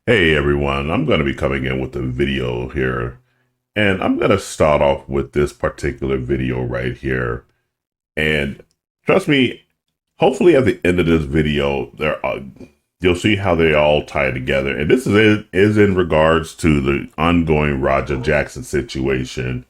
Hey everyone, I'm going to be coming in with a video here, and I'm going to start off with this particular video right here. And trust me, hopefully at the end of this video, you'll see how they all tie together. And this is in regards to the ongoing Roger Jackson situation,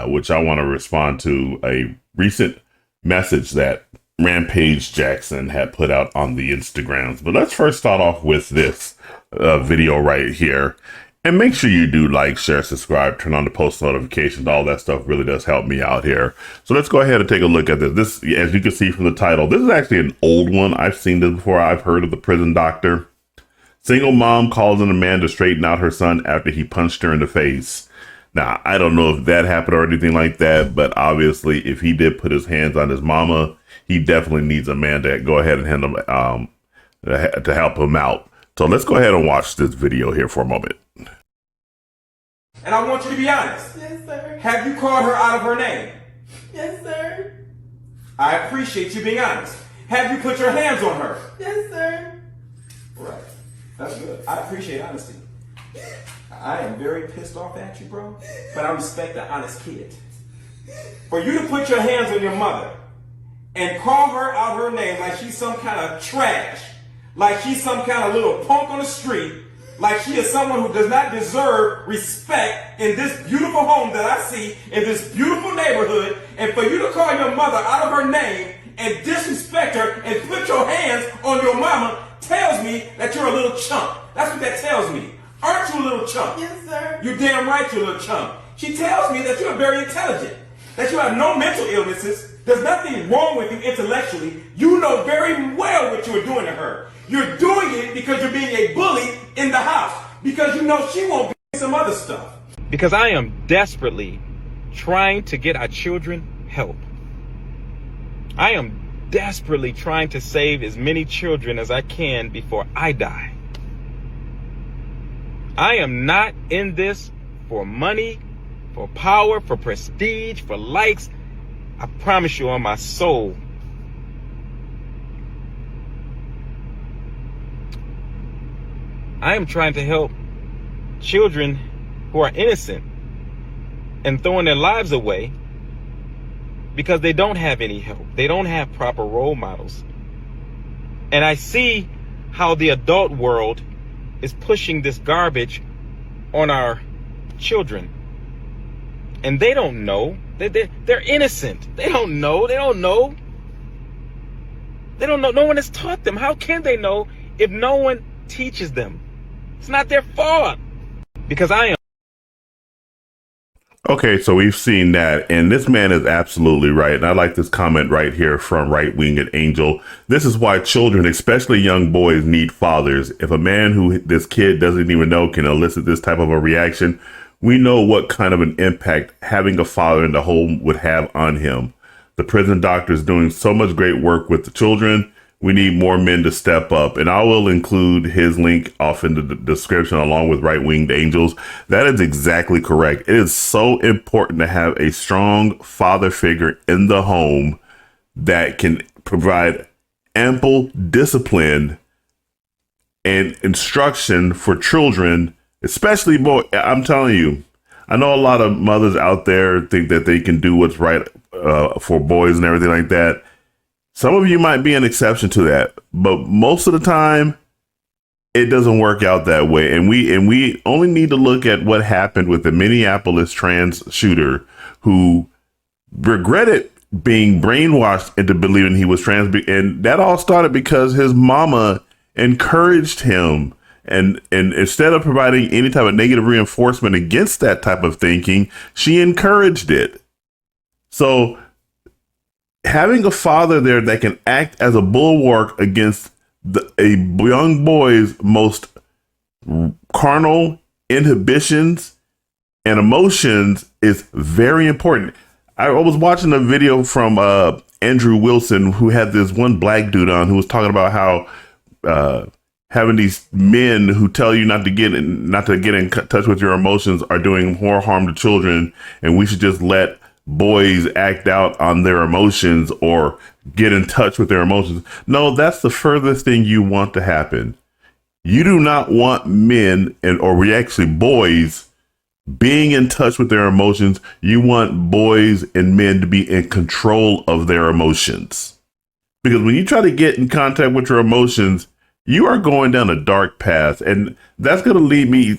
which I want to respond to a recent message that Rampage Jackson had put out on the Instagrams. But let's first start off with this video right here. And make sure you do like, share, subscribe, turn on the post notifications. All that stuff really does help me out here. So let's go ahead and take a look at this. This, as you can see from the title, this is actually an old one. I've seen this before. I've heard of the prison doctor. Single mom calls on a man to straighten out her son after he punched her in the face. Now, I don't know if that happened or anything like that, but obviously if he did put his hands on his mama, he definitely needs a man to go ahead and handle to help him out. So let's go ahead and watch this video here for a moment. And I want you to be honest. Yes, sir. Have you called her out of her name? Yes, sir. I appreciate you being honest. Have you put your hands on her? Yes, sir. Right. That's good. I appreciate honesty. I am very pissed off at you, bro, but I respect an honest kid. For you to put your hands on your mother and call her out her name like she's some kind of trash, like she's some kind of little punk on the street, like she is someone who does not deserve respect in this beautiful home that I see, in this beautiful neighborhood, and for you to call your mother out of her name and disrespect her and put your hands on your mama tells me that you're a little chump. That's what that tells me. Aren't you a little chump? Yes, sir. You're damn right you're a little chump. She tells me that you're very intelligent, that you have no mental illnesses, there's nothing wrong with you intellectually. You know very well what you are doing to her. You're doing it because you're being a bully in the house, because you know she won't be some other stuff. Because I am desperately trying to get our children help. I am desperately trying to save as many children as I can before I die. I am not in this for money, for power, for prestige, for likes. I promise you on my soul. I am trying to help children who are innocent and throwing their lives away because they don't have any help. They don't have proper role models. And I see how the adult world is pushing this garbage on our children. And they don't know. They're innocent. They don't know. They don't know. They don't know. No one has taught them. How can they know if no one teaches them? It's not their fault. Because I am. Okay, so we've seen that, and this man is absolutely right. And I like this comment right here from Right Winged Angel. This is why children, especially young boys, need fathers. If a man who this kid doesn't even know can elicit this type of a reaction, we know what kind of an impact having a father in the home would have on him. The prison doctor is doing so much great work with the children. We need more men to step up. And I will include his link off in the description along with Right Winged Angels. That is exactly correct. It is so important to have a strong father figure in the home that can provide ample discipline and instruction for children, especially boy. I'm telling you, I know a lot of mothers out there think that they can do what's right for boys and everything like that. Some of you might be an exception to that, but most of the time it doesn't work out that way. And we only need to look at what happened with the Minneapolis trans shooter who regretted being brainwashed into believing he was trans. And that all started because his mama encouraged him. And instead of providing any type of negative reinforcement against that type of thinking, she encouraged it. So having a father there that can act as a bulwark against a young boy's most carnal inhibitions and emotions is very important. I was watching a video from Andrew Wilson, who had this one black dude on who was talking about how having these men who tell you not to get in touch with your emotions are doing more harm to children, and we should just let boys act out on their emotions or get in touch with their emotions. No, that's the furthest thing you want to happen. You do not want men or we actually boys being in touch with their emotions. You want boys and men to be in control of their emotions. Because when you try to get in contact with your emotions, you are going down a dark path. And that's going to lead me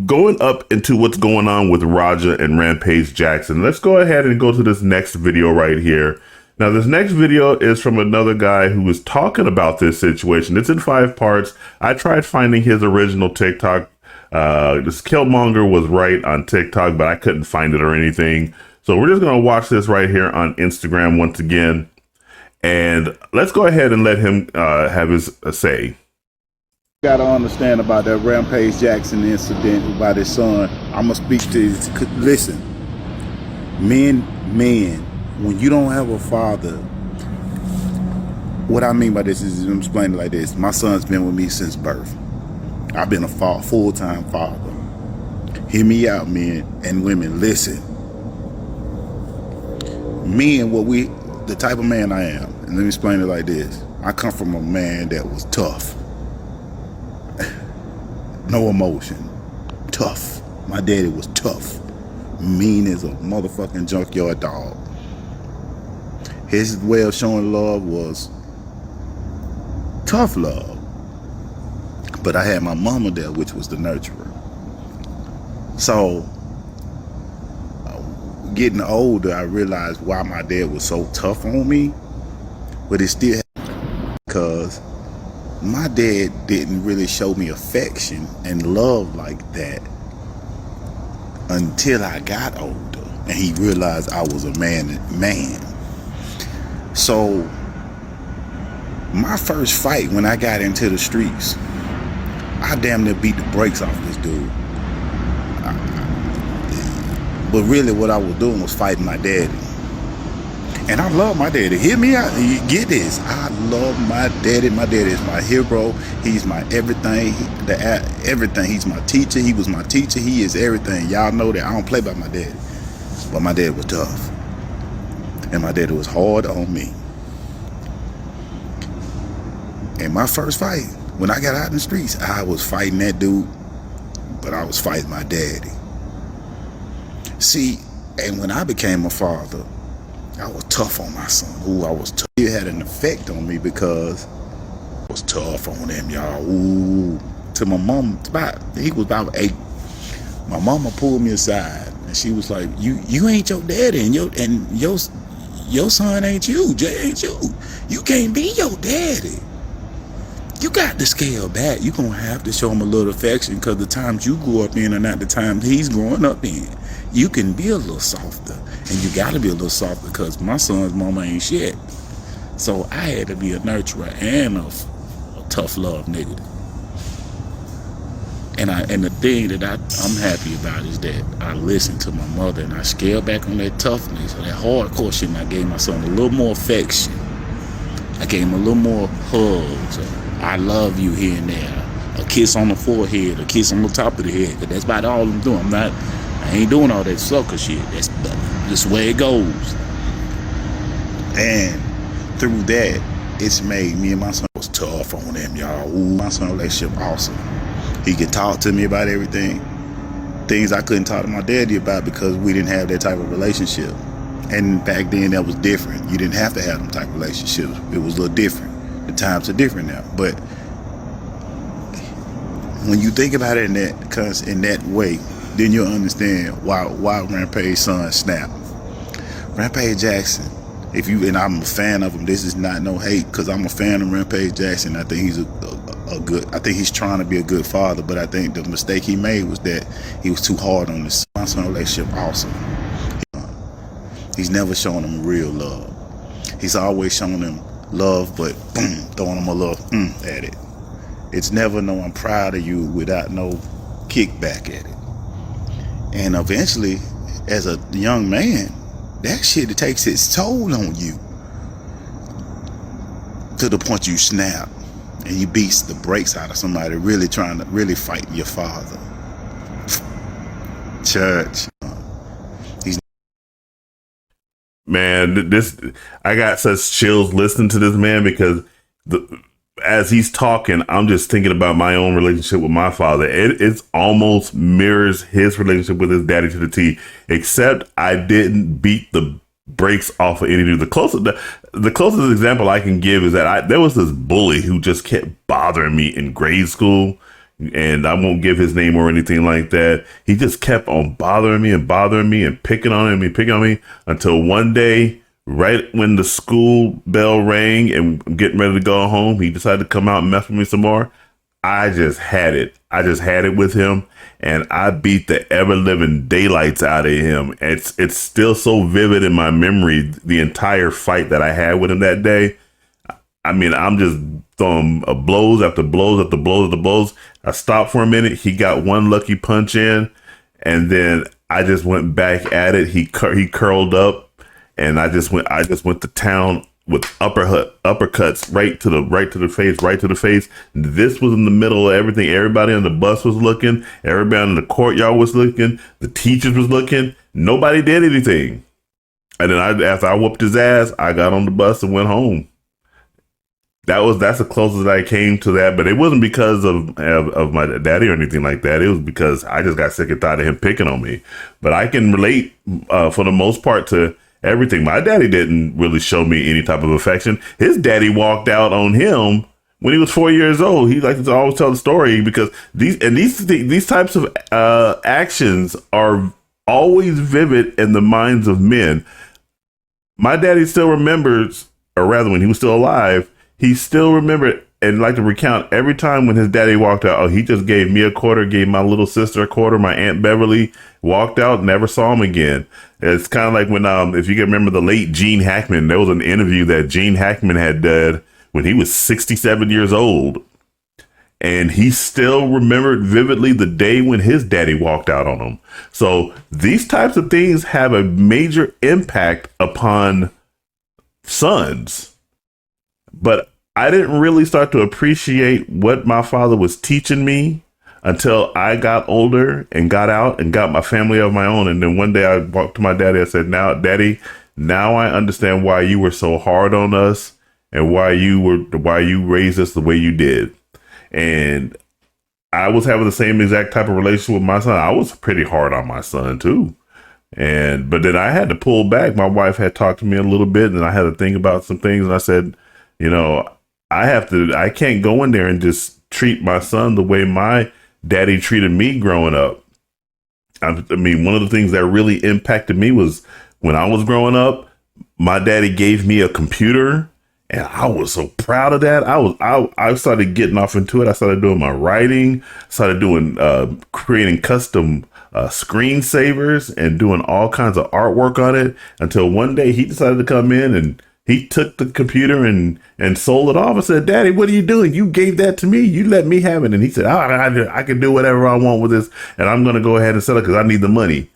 going up into what's going on with Raja and Rampage Jackson. Let's go ahead and go to this next video right here. Now, this next video is from another guy who was talking about this situation. It's in 5 parts. I tried finding his original TikTok. This Kilmonger was right on TikTok, but I couldn't find it or anything. So we're just going to watch this right here on Instagram once again. And let's go ahead and let him have his say. Got to understand about that Rampage Jackson incident about his son. I'm going to speak to his, listen, men, when you don't have a father, what I mean by this is, I'm explaining it like this. My son's been with me since birth. I've been a full-time father. Hear me out, men and women, listen. Men, the type of man I am, and let me explain it like this. I come from a man that was tough. No emotion. Tough. My daddy was tough. Mean as a motherfucking junkyard dog. His way of showing love was tough love. But I had my mama there, which was the nurturer. So, getting older, I realized why my dad was so tough on me. But it still happened because my dad didn't really show me affection and love like that until I got older and he realized I was a man. So my first fight when I got into the streets, I damn near beat the brakes off this dude. But really what I was doing was fighting my daddy. And I love my daddy. Hear me out. You get this. I love my daddy. My daddy is my hero. He's my everything. Everything. He's my teacher. He was my teacher. He is everything. Y'all know that. I don't play by my daddy. But my daddy was tough. And my daddy was hard on me. And my first fight, when I got out in the streets, I was fighting that dude, but I was fighting my daddy. See, and when I became a father, I was tough on my son. Ooh, I was tough. It had an effect on me because I was tough on him, y'all. Ooh, to my mom, he was about 8. My mama pulled me aside and she was like, "You ain't your daddy, and your son ain't you. Jay ain't you. You can't be your daddy. You got to scale back. You gonna have to show him a little affection because the times you grew up in are not the times he's growing up in. You can be a little softer, and you got to be a little softer because my son's mama ain't shit. So I had to be a nurturer and a tough love nigga. And the thing that I'm happy about is that I listened to my mother and I scaled back on that toughness, that hardcore shit, and I gave my son a little more affection. I gave him a little more hugs. I love you here and there. A kiss on the forehead, a kiss on the top of the head. Cause that's about all I'm doing. I ain't doing all that sucker shit. That's the way it goes. And through that, it's made me and my son was tough on them, y'all. Ooh, my son relationship awesome. He could talk to me about everything. Things I couldn't talk to my daddy about because we didn't have that type of relationship. And back then that was different. You didn't have to have them type of relationships. It was a little different. The times are different now. But when you think about it in that way, then you'll understand why Rampage's son snapped. Rampage Jackson, and I'm a fan of him. This is not no hate, because I'm a fan of Rampage Jackson. I think he's I think he's trying to be a good father, but I think the mistake he made was that he was too hard on his son relationship also. He's never shown him real love. He's always shown him love, but boom, throwing him a little at it. It's never no I'm proud of you without no kickback at it. And eventually, as a young man, that shit, it takes its toll on you to the point you snap and you beat the brakes out of somebody really trying to fight your father. Church. Man, I got such chills listening to this man because as he's talking, I'm just thinking about my own relationship with my father. It's almost mirrors his relationship with his daddy to the T, except I didn't beat the brakes off of any dude. The closest example I can give is that there was this bully who just kept bothering me in grade school, and I won't give his name or anything like that. He just kept on bothering me and picking on me until one day, right when the school bell rang and I'm getting ready to go home, he decided to come out and mess with me some more. I just had it. I just had it with him, and I beat the ever living daylights out of him. It's still so vivid in my memory, the entire fight that I had with him that day. I mean, I'm just throwing blows after blows after blows after blows. I stopped for a minute. He got one lucky punch in, and then I just went back at it. He curled up. And I just went to town with uppercuts right to the face. This was in the middle of everything. Everybody on the bus was looking. Everybody in the courtyard was looking. The teachers was looking. Nobody did anything. And then after I whooped his ass, I got on the bus and went home. That's the closest I came to that, but it wasn't because of my daddy or anything like that. It was because I just got sick and tired of him picking on me. But I can relate for the most part to everything. My daddy didn't really show me any type of affection. His daddy walked out on him when he was 4 years old. He liked to always tell the story because these types of actions are always vivid in the minds of men. My daddy still remembers, or rather when he was still alive, he still remembered and liked to recount every time when his daddy walked out. Oh, he just gave me a quarter, gave my little sister a quarter, my Aunt Beverly, walked out, never saw him again. It's kind of like when, if you can remember the late Gene Hackman, there was an interview that Gene Hackman had done when he was 67 years old. And he still remembered vividly the day when his daddy walked out on him. So these types of things have a major impact upon sons. But I didn't really start to appreciate what my father was teaching me until I got older and got out and got my family of my own. And then one day I walked to my daddy. I said, Daddy, now I understand why you were so hard on us and why you raised us the way you did. And I was having the same exact type of relationship with my son. I was pretty hard on my son too. But then I had to pull back. My wife had talked to me a little bit and I had to think about some things. And I said, I can't go in there and just treat my son the way my daddy treated me growing up. I mean, one of the things that really impacted me was when I was growing up, my daddy gave me a computer and I was so proud of that. I started getting off into it. I started doing my writing, started doing, creating custom screensavers and doing all kinds of artwork on it until one day he decided to come in and he took the computer and sold it off. I said, Daddy, what are you doing? You gave that to me. You let me have it. And he said, I can do whatever I want with this. And I'm going to go ahead and sell it because I need the money.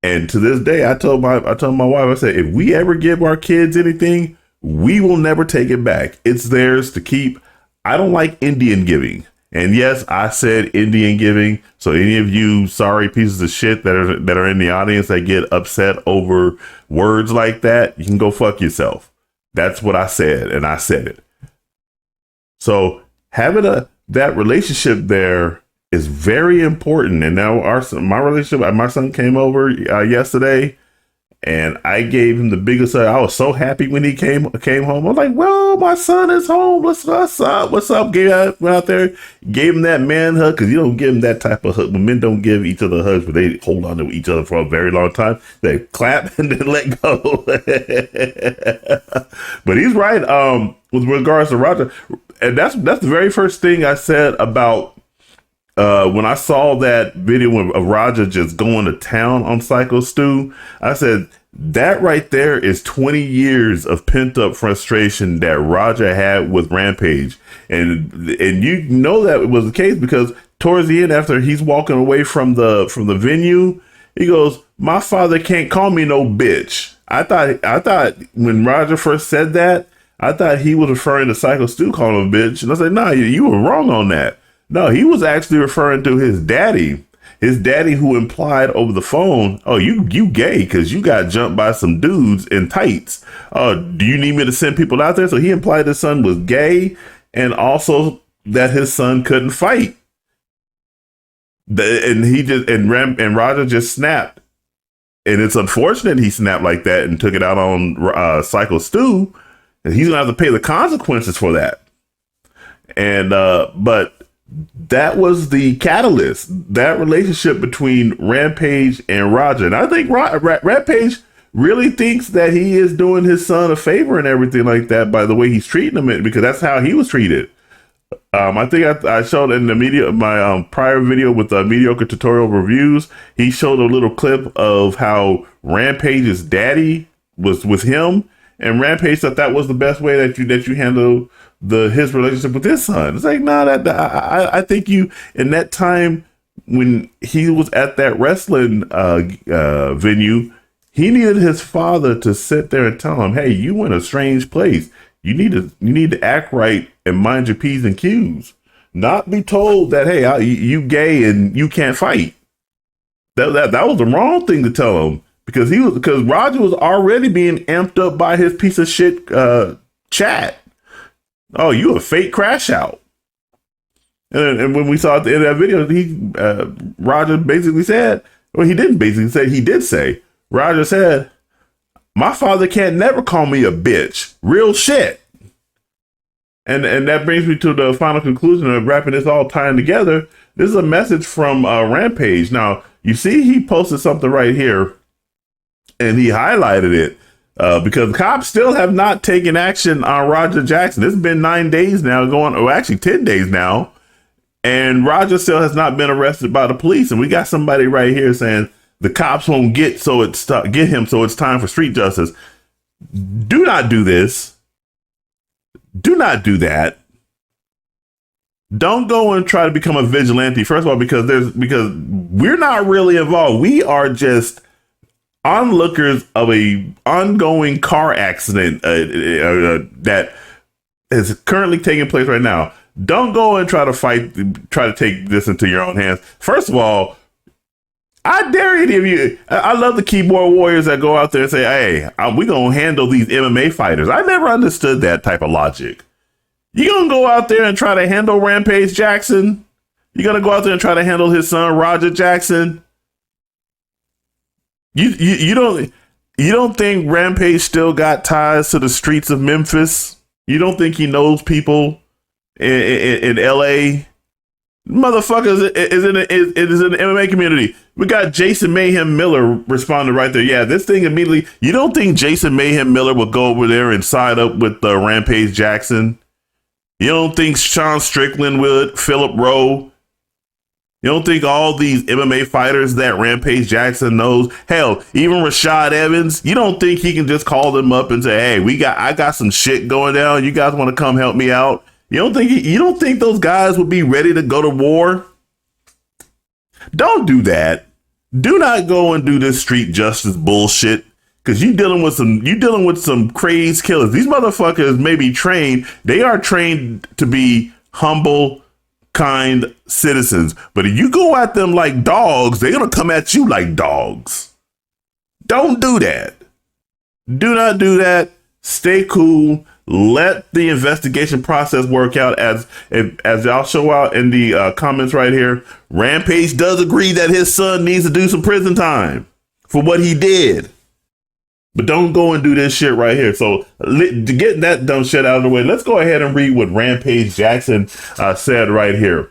And to this day, I told my wife, I said, if we ever give our kids anything, we will never take it back. It's theirs to keep. I don't like Indian giving. And yes, I said Indian giving. So any of you sorry pieces of shit that are in the audience that get upset over words like that, you can go fuck yourself. That's what I said, and I said it. So having that relationship there is very important. And now my relationship, my son came over yesterday, and I gave him the biggest hug. I was so happy when he came home. I was like, well, my son is home. What's up? Went out there, gave him that man hug, because you don't give him that type of hug. When men don't give each other hugs, but they hold on to each other for a very long time. They clap and then let go. But he's right with regards to Roger. And that's the very first thing I said about when I saw that video of Roger just going to town on Psycho Stu. I said, that right there is 20 years of pent up frustration that Roger had with Rampage. And you know that it was the case because towards the end, after he's walking away from the venue, he goes, my father can't call me no bitch. I thought when Roger first said that, I thought he was referring to Psycho Stu calling him a bitch. And I said, nah, you were wrong on that. No, he was actually referring to his daddy who implied over the phone, oh, you gay because you got jumped by some dudes in tights. Do you need me to send people out there? So he implied his son was gay and also that his son couldn't fight. And Roger just snapped. And it's unfortunate he snapped like that and took it out on Psycho Stu. And he's gonna have to pay the consequences for that. And but that was the catalyst, that relationship between Rampage and Roger. And I think Rampage really thinks that he is doing his son a favor and everything like that by the way he's treating him, because that's how he was treated. I think I showed in the media, my prior video with the mediocre tutorial reviews, he showed a little clip of how Rampage's daddy was with him, and Rampage thought that was the best way that you handle his relationship with his son. It's like, nah, I think you, in that time when he was at that wrestling venue, he needed his father to sit there and tell him, hey, you in a strange place. You need to act right and mind your P's and Q's. Not be told that, hey, you gay and you can't fight. That was the wrong thing to tell him, because Roger was already being amped up by his piece of shit chat. Oh, you a fake crash out. And when we saw at the end of that video, Roger basically said, well, he didn't basically say, he did say, Roger said, my father can't never call me a bitch. Real shit. And that brings me to the final conclusion of wrapping this all tying together. This is a message from Rampage. Now, you see he posted something right here, and he highlighted it because cops still have not taken action on Roger Jackson. It's been 9 days now actually 10 days now, and Roger still has not been arrested by the police. And we got somebody right here saying the cops won't get him, so it's time for street justice. Do not do this. Do not do that. Don't go and try to become a vigilante. First of all, because we're not really involved. We are just onlookers of a ongoing car accident that is currently taking place right now. Don't go and try to take this into your own hands. First of all, I dare any of you. I love the keyboard warriors that go out there and say, hey, we're going to handle these MMA fighters. I never understood that type of logic. You're going to go out there and try to handle Rampage Jackson? You're going to go out there and try to handle his son, Roger Jackson? You don't think Rampage still got ties to the streets of Memphis? You don't think he knows people in LA? Motherfuckers is in the MMA community. We got Jason Mayhem Miller responding right there. Yeah, this thing immediately. You don't think Jason Mayhem Miller would go over there and side up with Rampage Jackson? You don't think Sean Strickland would? Philip Rowe? You don't think all these MMA fighters that Rampage Jackson knows? Hell, even Rashad Evans. You don't think he can just call them up and say, "Hey, I got some shit going down. You guys want to come help me out?" You don't think those guys would be ready to go to war? Don't do that. Do not go and do this street justice bullshit, because you dealing with some crazed killers. These motherfuckers may be trained. They are trained to be humble, kind citizens. But if you go at them like dogs, they're gonna come at you like dogs. Don't do that. Do not do that. Stay cool. Let the investigation process work out. As I'll show out in the comments right here, Rampage does agree that his son needs to do some prison time for what he did. But don't go and do this shit right here. So to get that dumb shit out of the way, let's go ahead and read what Rampage Jackson said right here.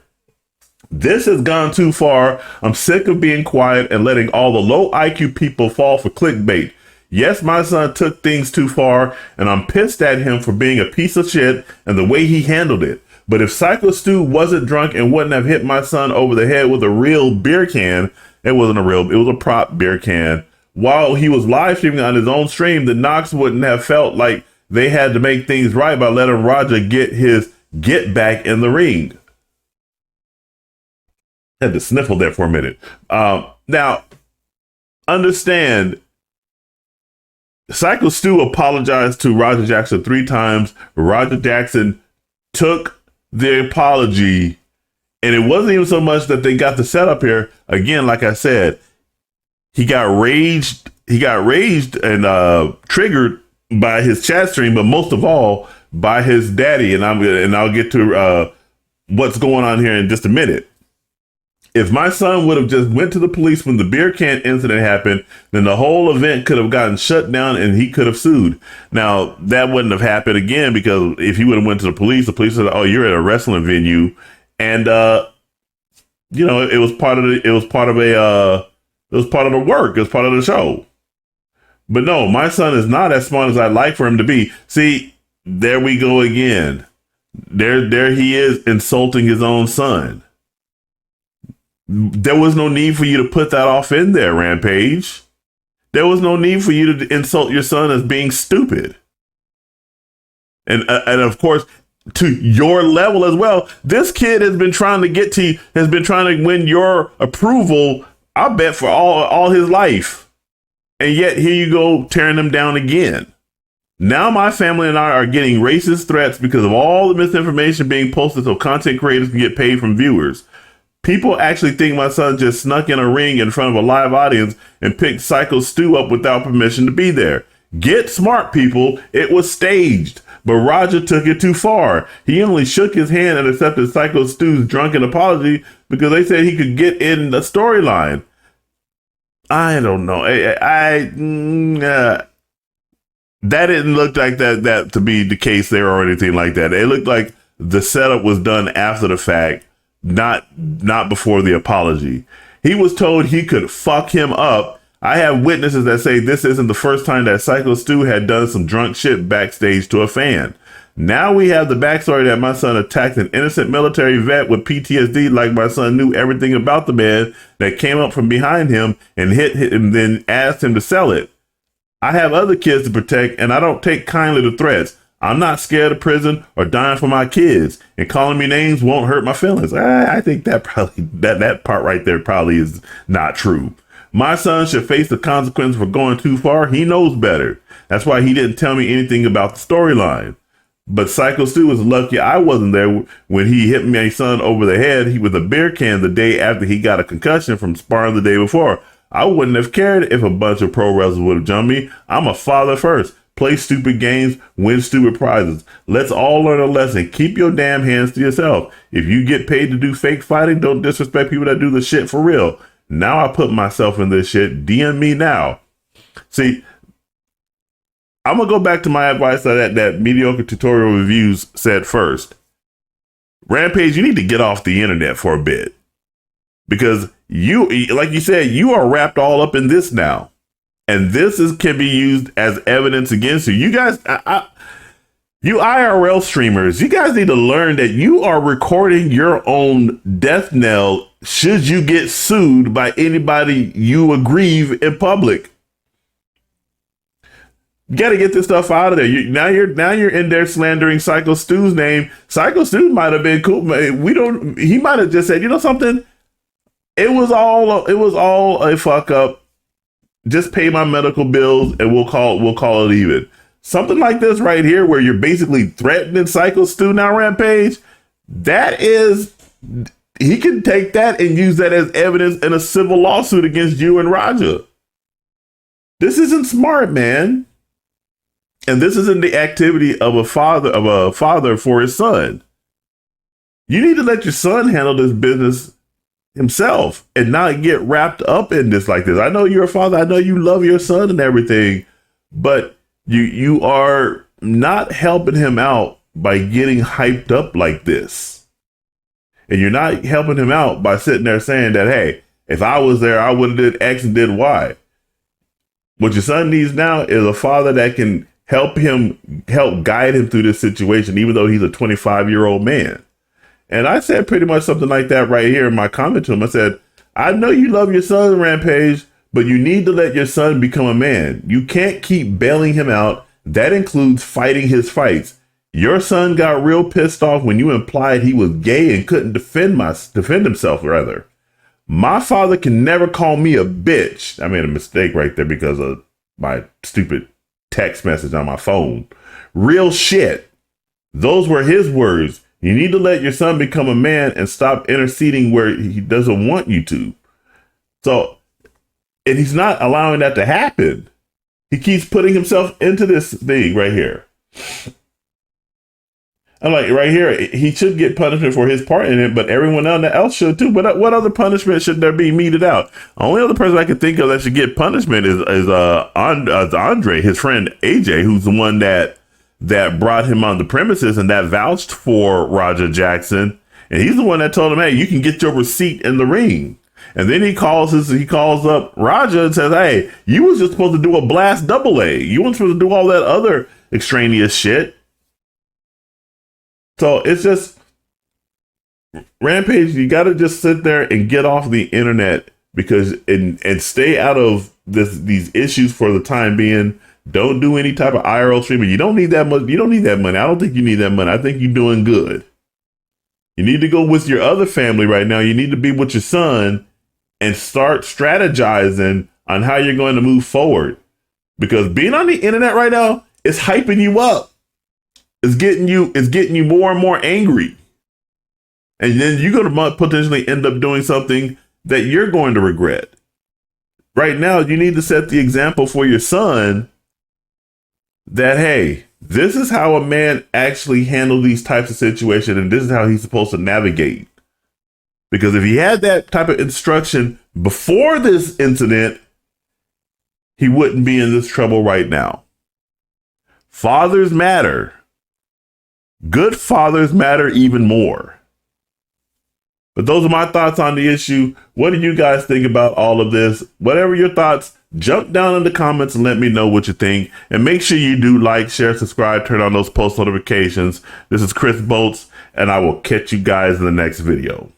This has gone too far. I'm sick of being quiet and letting all the low IQ people fall for clickbait. Yes, my son took things too far, and I'm pissed at him for being a piece of shit and the way he handled it. But if Psycho Stu wasn't drunk and wouldn't have hit my son over the head with a real beer can, it was a prop beer can, while he was live streaming on his own stream, the Knox wouldn't have felt like they had to make things right by letting Roger get his get back in the ring. Had to sniffle there for a minute. Now, understand, Psycho Stu apologized to Roger Jackson 3 times. Roger Jackson took the apology, and it wasn't even so much that they got the setup here. Again, like I said, he got raged and triggered by his chat stream, but most of all, by his daddy, and I'll get to what's going on here in just a minute. If my son would have just went to the police when the beer can incident happened, then the whole event could have gotten shut down and he could have sued. Now, that wouldn't have happened again, because if he would have went to the police said, "Oh, you're at a wrestling venue." And, it was part of the work. It was part of the show. But no, my son is not as smart as I'd like for him to be. See, there we go again. There he is, insulting his own son. There was no need for you to put that off in there, Rampage. There was no need for you to insult your son as being stupid. And of course, to your level as well, this kid has been trying to win your approval, I bet, for all his life. And yet here you go, tearing him down again. Now my family and I are getting racist threats because of all the misinformation being posted so content creators can get paid from viewers. People actually think my son just snuck in a ring in front of a live audience and picked Psycho Stu up without permission to be there. Get smart, people. It was staged, but Roger took it too far. He only shook his hand and accepted Psycho Stu's drunken apology because they said he could get in the storyline. I don't know. That didn't look like that to be the case there or anything like that. It looked like the setup was done after the fact, not before the apology. He was told he could fuck him up. I have witnesses that say this isn't the first time that Psycho Stu had done some drunk shit backstage to a fan. Now we have the backstory that my son attacked an innocent military vet with PTSD, like my son knew everything about the man that came up from behind him and hit him, then asked him to sell it. I have other kids to protect, and I don't take kindly to threats. I'm not scared of prison or dying for my kids, and calling me names won't hurt my feelings. I think that part right there probably is not true. My son should face the consequences for going too far. He knows better. That's why he didn't tell me anything about the storyline. But Psycho Stu was lucky I wasn't there when he hit my son over the head with a beer can the day after he got a concussion from sparring the day before. I wouldn't have cared if a bunch of pro wrestlers would have jumped me. I'm a father first. Play stupid games, win stupid prizes. Let's all learn a lesson. Keep your damn hands to yourself. If you get paid to do fake fighting, don't disrespect people that do the shit for real. Now I put myself in this shit. DM me now. See, I'm going to go back to my advice that mediocre tutorial reviews said first. Rampage, you need to get off the internet for a bit. Because you, like you said, you are wrapped all up in this now. And this can be used as evidence against you. You guys, you IRL streamers, you guys need to learn that you are recording your own death knell should you get sued by anybody you aggrieve in public. You got to get this stuff out of there. Now you're in there slandering Psycho Stu's name. Psycho Stu might have been cool. He might have just said, you know something? It was all a fuck up. Just pay my medical bills and we'll call it even. Something like this right here, where you're basically threatening Psycho Stu now, Rampage. He can take that and use that as evidence in a civil lawsuit against you and Roger. This isn't smart, man. And this isn't the activity of a father for his son. You need to let your son handle this business himself and not get wrapped up in this like this. I know you're a father. I know you love your son and everything, but you are not helping him out by getting hyped up like this. And you're not helping him out by sitting there saying that, hey, if I was there, I would have did X and did Y. What your son needs now is a father that can help guide him through this situation, even though he's a 25-year-old man. And I said pretty much something like that right here in my comment to him. I said, I know you love your son, Rampage, but you need to let your son become a man. You can't keep bailing him out. That includes fighting his fights. Your son got real pissed off when you implied he was gay and couldn't defend himself, rather. My father can never call me a bitch. I made a mistake right there because of my stupid text message on my phone. Real shit. Those were his words. You need to let your son become a man and stop interceding where he doesn't want you to. So, and he's not allowing that to happen. He keeps putting himself into this thing right here. And like right here, he should get punishment for his part in it, but everyone else should too. But what other punishment should there be meted out? The only other person I can think of that should get punishment is Andre, his friend AJ, who's the one that brought him on the premises and that vouched for Roger Jackson. And he's the one that told him, hey, you can get your receipt in the ring. And then he calls up Roger and says, hey, you was just supposed to do a blast double A. You weren't supposed to do all that other extraneous shit. So it's just, Rampage, you got to just sit there and get off the internet because and stay out of these issues for the time being. Don't do any type of IRL streaming. You don't need that much. You don't need that money. I don't think you need that money. I think you're doing good. You need to go with your other family right now. You need to be with your son and start strategizing on how you're going to move forward. Because being on the internet right now is hyping you up. It's getting you more and more angry. And then you're going to potentially end up doing something that you're going to regret. Right now, you need to set the example for your son that, hey, this is how a man actually handles these types of situations, and this is how he's supposed to navigate. Because if he had that type of instruction before this incident, he wouldn't be in this trouble right now. Fathers matter. Good fathers matter even more. But those are my thoughts on the issue. What do you guys think about all of this? Whatever your thoughts, jump down in the comments and let me know what you think. And make sure you do like, share, subscribe, turn on those post notifications. This is Chris Bolts, and I will catch you guys in the next video.